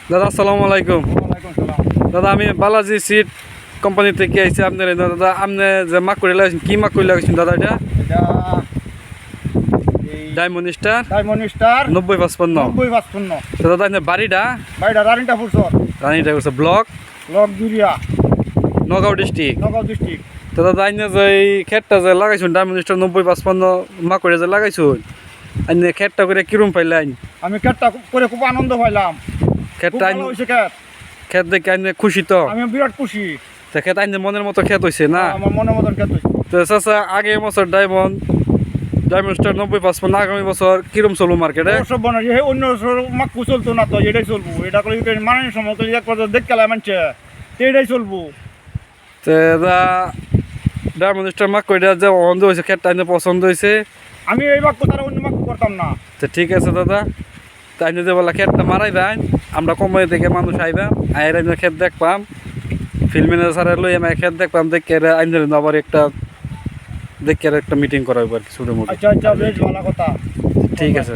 দাদা আসসালামু আলাইকুম। ওয়ালাইকুম সালাম। দাদা আমি বালাজি সিড কোম্পানি থেকে আইছি আপনার দাদা আপনি যে মাকুড়ি লাগাইছেন কি মাকুড়ি লাগাইছেন দাদা এটা এটা এই ডায়মন্ড স্টার ডায়মন্ড স্টার 9055 9055 তো দাদা আপনার বাড়িটা বাইটা রানিটা ফুরসর রানীটা করছে ব্লক লক দুরিয়া নগাঁও ডিস্ট্রিক্ট। নগাঁও ডিস্ট্রিক্ট। তো দাদা আইনে যে এই ক্ষেতটা যে লাগাইছেন ডায়মন্ড স্টার 9055 মাকুড়ি যে লাগাইছেন আইনে ক্ষেতটা করে কিরম পাইলেন? আমি ক্ষেতটা করে খুব আনন্দ পাইলাম। খুব ক্ষেতটা ভালো হয়েছে ক্ষেত। ক্ষেত দেখে আইনে খুশি তো? আমি বিরাট খুশি। তো ক্ষেত আইনে মনের মতো ক্ষেত হয়েছে না? আমার মনের মতন ক্ষেত হয়েছে। তো চাচা আগে বছর ডায়মন্ড স্টার 9055 আগামী বছর কিরম চলবো মার্কেটে? সব বানাই হে অন্য মাকু চলতো না তো এটাই চলবো। এটা করে মানানোর সময় তো এক পর্যন্ত দেখতে মানছে তো এটাই চলবো। তো দা ডায়মন্ড স্টার মাকুড়িটা যে পছন্দ হয়েছে ক্ষেতটা আইনে পছন্দ হয়েছে। আমি এই বাক্য তারা অন্য মাকু করতাম না। তো ঠিক আছে দাদা, তাই নিয়ে যে বলা ক্ষেতটা মারাই দেন আমরা কোম্পানি থেকে মানুষ আইবা আয়ের আইনের ক্ষেত দেখবাম ফিল্মিনে স্যারের লই আমি ক্ষেত দেখবাম দেখে আইনের আবার একটা দেখে একটা মিটিং করাবো আর কি ছোটো মোটো। আচ্ছা আচ্ছা বেশ ভালো কথা। ঠিক আছে।